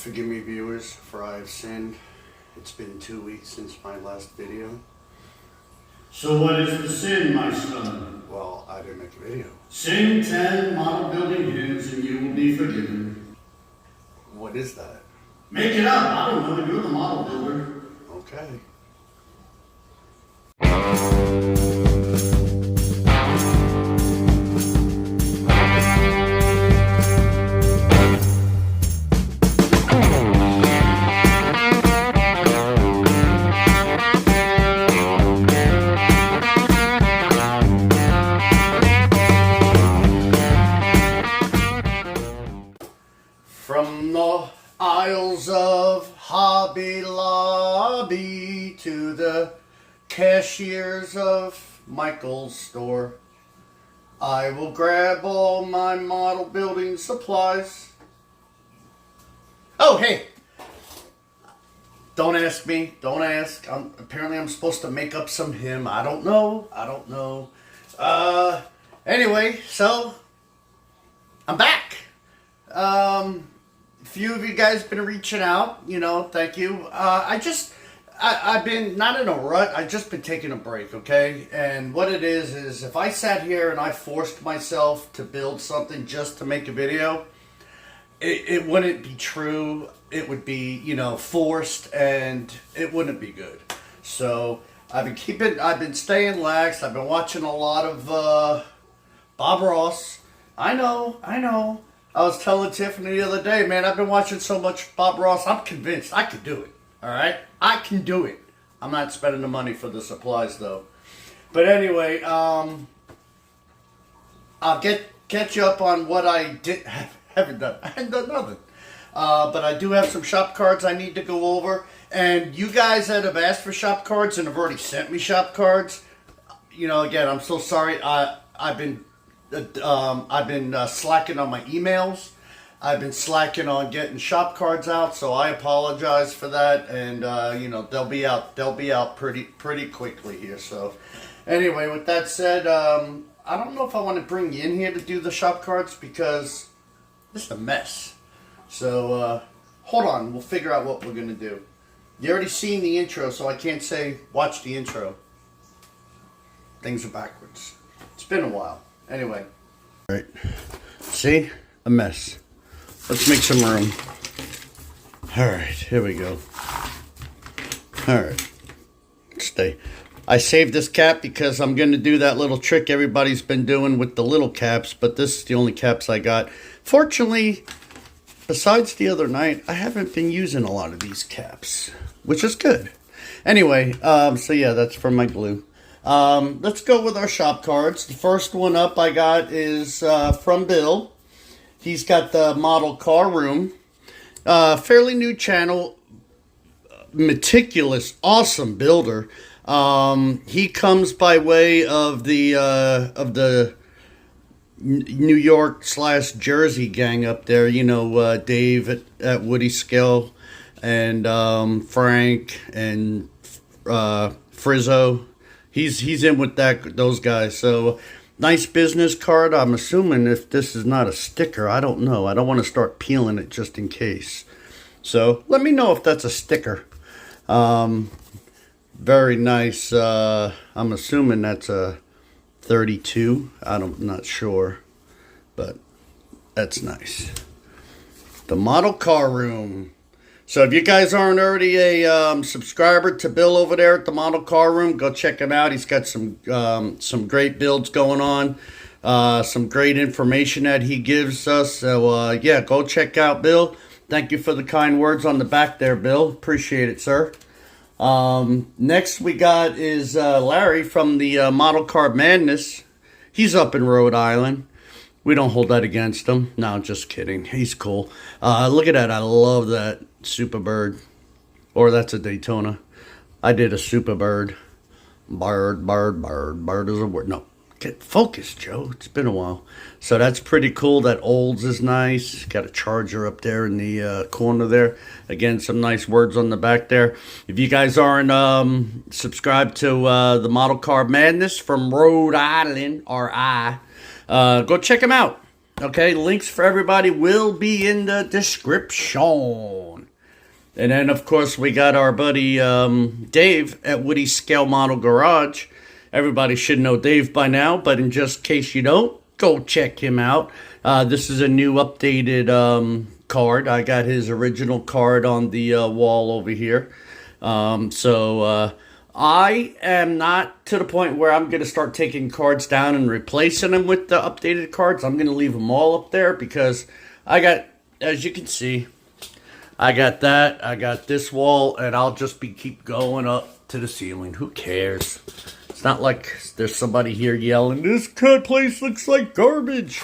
Forgive me, viewers, for I have sinned. It's been 2 weeks since my last video. So what is the sin, my son? Well, I didn't make a video. Sing 10 model building hymns and you will be forgiven. What is that? Make it up. I don't know. You're the model builder. Okay. From the aisles of Hobby Lobby to the cashiers of Michael's store, I will grab all my model building supplies. Oh, hey! Don't ask me. Don't ask. Apparently I'm supposed to make up some hymn. I don't know. Anyway, so I'm back. A few of you guys been reaching out, thank you. I've been not in a rut. I've just been taking a break, okay? And what it is if I sat here and I forced myself to build something just to make a video, it wouldn't be true. It would be, forced, and it wouldn't be good. So I've been staying lax. I've been watching a lot of Bob Ross. I know. I was telling Tiffany the other day, man, I've been watching so much Bob Ross, I'm convinced I could do it. All right? I can do it. I'm not spending the money for the supplies, though. But anyway, I'll catch you up on what I haven't done. I haven't done nothing. But I do have some shop cards I need to go over. And you guys that have asked for shop cards and have already sent me shop cards, again, I'm so sorry. I've been slacking on my emails. I've been slacking on getting shop cards out, so I apologize for that. And they'll be out pretty quickly here. So anyway, with that said, I don't know if I want to bring you in here to do the shop cards because it's a mess. So hold on, we'll figure out what we're gonna do. You already seen the intro, so I can't say watch the intro. Things are backwards. It's been a while. Anyway. All right. See? A mess. Let's make some room. All right. Here we go. All right. Stay. I saved this cap because I'm going to do that little trick everybody's been doing with the little caps, but this is the only caps I got. Fortunately, besides the other night, I haven't been using a lot of these caps, which is good. Anyway, so yeah, that's from my glue. Let's go with our shop cards. The first one up I got is from Bill. He's got the model car room. Fairly new channel. Meticulous, awesome builder. He comes by way of the New York / Jersey gang up there. Dave at Woody Skill and Frank and Frizzo. He's in with those guys. So nice business card. I'm assuming if this is not a sticker, I don't know. I don't want to start peeling it just in case. So let me know if that's a sticker. Very nice. I'm assuming that's a 32. I'm not sure, but that's nice. The model car room. So if you guys aren't already a subscriber to Bill over there at the model car room, go check him out. He's got some great builds going on, some great information that he gives us. So yeah, go check out Bill. Thank you for the kind words on the back there, Bill. Appreciate it, sir. Next we got is Larry from the Model Car Madness. He's up in Rhode Island. We don't hold that against him. No, just kidding. He's cool. Look at that. I love that Superbird. Or that's a Daytona. I did a Superbird. Bird is a word. No. Get focused, Joe. It's been a while. So that's pretty cool. That Olds is nice. Got a charger up there in the corner there. Again, some nice words on the back there. If you guys aren't subscribed to the Model Car Madness from Rhode Island, go check him out. Okay, links for everybody will be in the description. And then, of course, we got our buddy Dave at Woody's Scale Model Garage. Everybody should know Dave by now, but in just case you don't, go check him out. This is a new updated card. I got his original card on the wall over here. I am not to the point where I'm going to start taking cards down and replacing them with the updated cards. I'm going to leave them all up there because I got, as you can see, I got that, I got this wall, and I'll just keep going up to the ceiling. Who cares? It's not like there's somebody here yelling, "This place looks like garbage."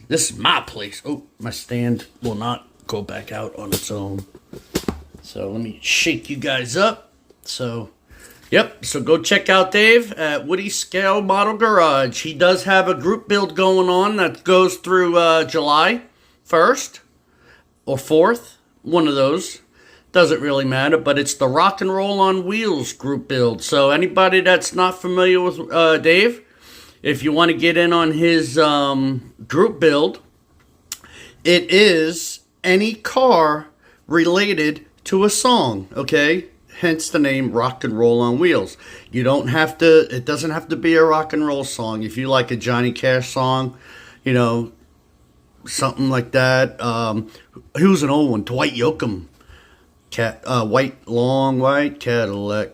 This is my place. Oh, my stand will not go back out on its own. So let me shake you guys up. Yep, so go check out Dave at Woody's Scale Model Garage. He does have a group build going on that goes through July 1st or 4th. One of those. Doesn't really matter, but it's the Rock and Roll on Wheels group build. So anybody that's not familiar with Dave, if you want to get in on his group build, it is any car related to a song, okay? Hence the name Rock and Roll on Wheels. You don't have to, it doesn't have to be a rock and roll song. If you like a Johnny Cash song, you know, something like that. Who's an old one? Dwight Yoakam. Long white Cadillac.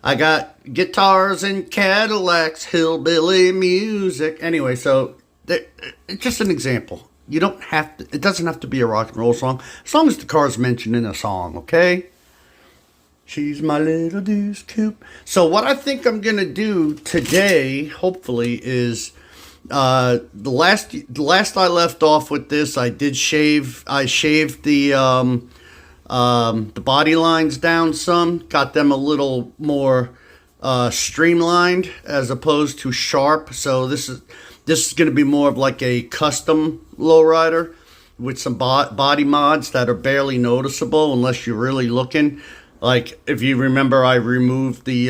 I got guitars and Cadillacs, hillbilly music. Anyway, so it's just an example. You don't have to, it doesn't have to be a rock and roll song, as long as the car's mentioned in a song, okay? She's my little deuce coupe. So what I think I'm going to do today, hopefully, is the last I left off with this, I shaved the body lines down some, got them a little more streamlined as opposed to sharp. So this is going to be more of like a custom lowrider with some body mods that are barely noticeable unless you're really looking. Like if you remember, I removed the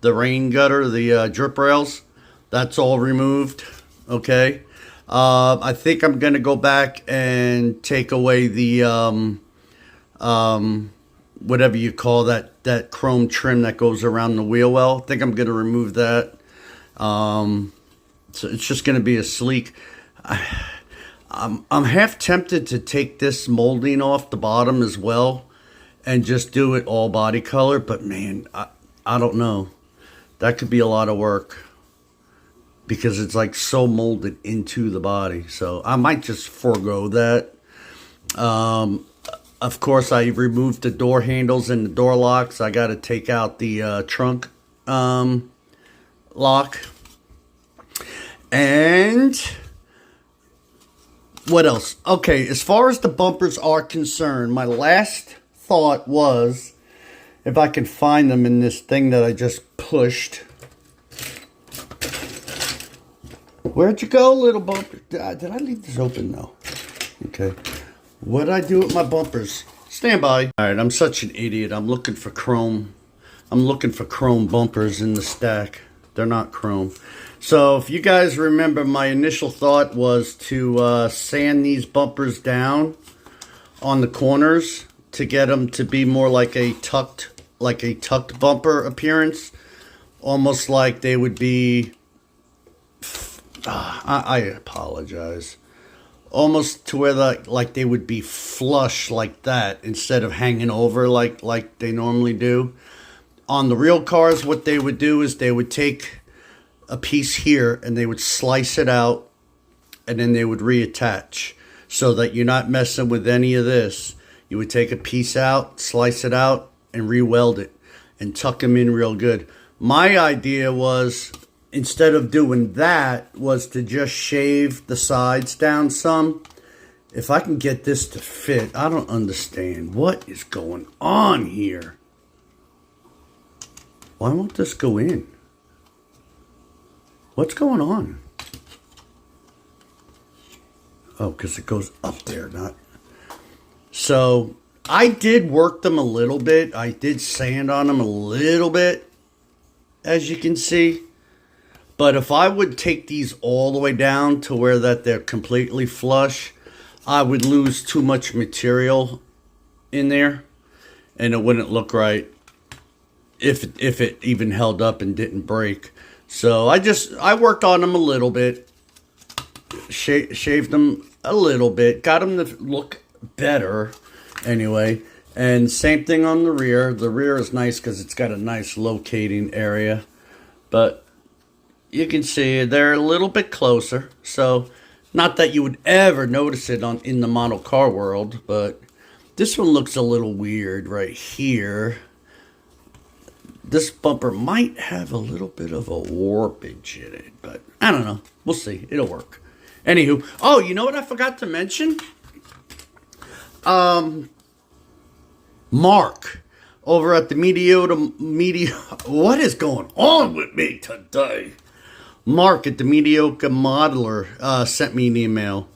rain gutter, the drip rails. That's all removed. Okay. I think I'm going to go back and take away the whatever you call that chrome trim that goes around the wheel well. I think I'm going to remove that. So it's just going to be a sleek. I'm half tempted to take this molding off the bottom as well and just do it all body color, but man, I don't know. That could be a lot of work because it's like so molded into the body. So I might just forego that. Of course, I removed the door handles and the door locks. I got to take out the trunk lock. And what else? Okay, as far as the bumpers are concerned, my last thought was, if I can find them in this thing that I just pushed. Where'd you go, little bumper? Did I leave this open? No. Okay. What did I do with my bumpers? Stand by. All right, I'm such an idiot. I'm looking for chrome. I'm looking for chrome bumpers in the stack. They're not chrome. So if you guys remember, my initial thought was to sand these bumpers down on the corners to get them to be more like a tucked bumper appearance, almost like they would be. I apologize. Almost to where like they would be flush like that instead of hanging over like they normally do. On the real cars, what they would do is they would take a piece here and they would slice it out and then they would reattach so that you're not messing with any of this. You would take a piece out, slice it out, and re-weld it and tuck them in real good. My idea was, instead of doing that, was to just shave the sides down some. If I can get this to fit, I don't understand. What is going on here? Why won't this go in? What's going on? Oh, because it goes up there, not... So, I did work them a little bit. I did sand on them a little bit, as you can see. But if I would take these all the way down to where that they're completely flush, I would lose too much material in there, and it wouldn't look right if it even held up and didn't break. So I worked on them a little bit, shaved them a little bit, got them to look better anyway. And same thing on the rear. The rear is nice because it's got a nice locating area, but you can see they're a little bit closer. So not that you would ever notice it in the model car world, but this one looks a little weird right here. This bumper might have a little bit of a warpage in it, but I don't know. We'll see. It'll work. Anywho, oh, you know what I forgot to mention? Mark over at the what is going on with me today? Mark at the Mediocre Modeler sent me an email.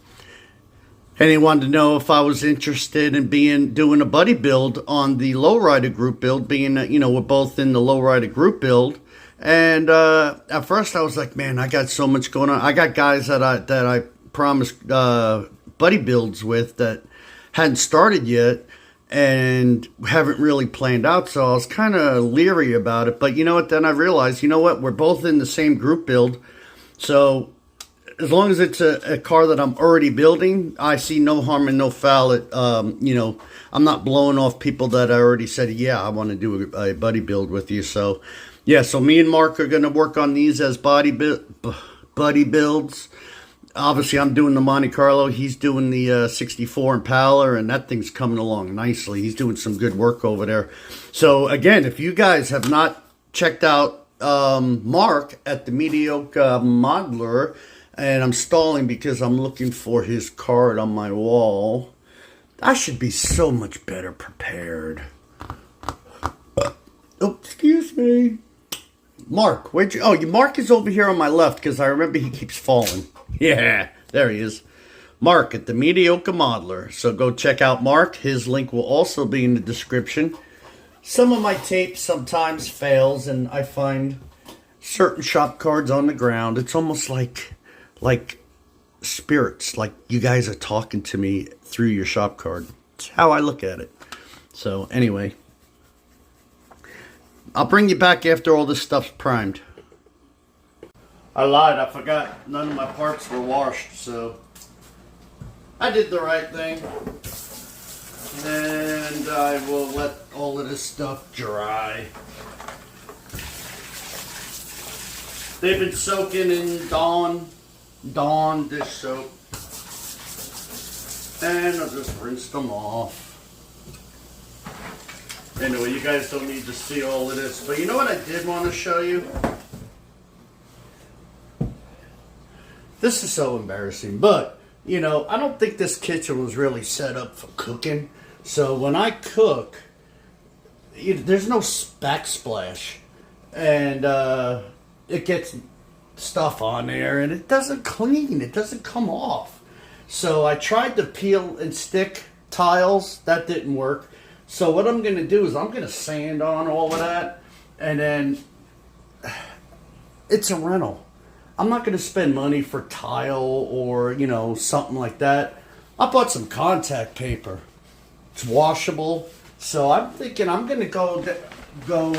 And he wanted to know if I was interested in doing a buddy build on the lowrider group build, being, you know, we're both in the lowrider group build. And at first I was like, man, I got so much going on. I got guys that I promised buddy builds with that hadn't started yet and haven't really planned out. So I was kind of leery about it. But you know what? Then I realized, you know what? We're both in the same group build. So as long as it's a car that I'm already building, I see no harm and no foul. You know, I'm not blowing off people that I already said, yeah, I want to do a buddy build with you. So, yeah, so me and Mark are going to work on these as buddy builds. Obviously, I'm doing the Monte Carlo. He's doing the 64 Impala, and that thing's coming along nicely. He's doing some good work over there. So, again, if you guys have not checked out Mark at the Mediocre Modeler, and I'm stalling because I'm looking for his card on my wall, I should be so much better prepared. Oh, excuse me. Mark, where'd you... Oh, Mark is over here on my left because I remember he keeps falling. Yeah, there he is. Mark at the Mediocre Modeler. So go check out Mark. His link will also be in the description. Some of my tape sometimes fails, and I find certain shop cards on the ground. It's almost like spirits, like you guys are talking to me through your shop card. It's how I look at it. So anyway, I'll bring you back after all this stuff's primed. I lied, I forgot none of my parts were washed, so I did the right thing. And I will let all of this stuff dry. They've been soaking in Dawn dish soap, and I'll just rinse them off. Anyway, you guys don't need to see all of this, but you know what I did want to show you? This is so embarrassing, but you know, I don't think this kitchen was really set up for cooking. So when I cook, there's no backsplash, and it gets stuff on there and it doesn't clean, it doesn't come off. So I tried to peel and stick tiles, that didn't work. So what I'm going to do is I'm going to sand on all of that, and then it's a rental. I'm not going to spend money for tile or, you know, something like that. I bought some contact paper. It's washable. So I'm thinking I'm going to go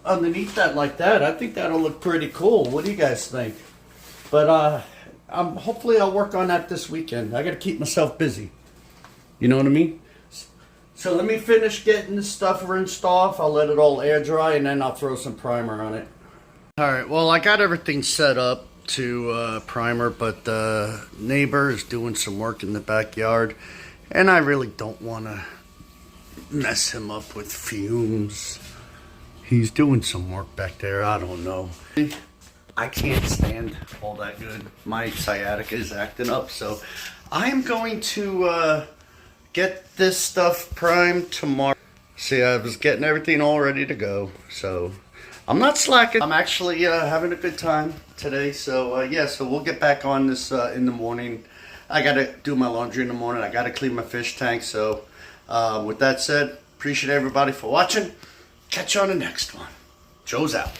underneath that like that. I think that'll look pretty cool. What do you guys think? But hopefully I'll work on that this weekend. I got to keep myself busy. You know what I mean? So let me finish getting this stuff rinsed off. I'll let it all air dry, and then I'll throw some primer on it. All right, well, I got everything set up to primer, but the neighbor is doing some work in the backyard, and I really don't want to mess him up with fumes. He's doing some work back there. I don't know. I can't stand all that good. My sciatica is acting up, so I am going to get this stuff primed tomorrow. See, I was getting everything all ready to go, so I'm not slacking. I'm actually having a good time today, so yeah, so we'll get back on this in the morning. I gotta do my laundry in the morning. I gotta clean my fish tank, so with that said, appreciate everybody for watching. Catch you on the next one. Joe's out.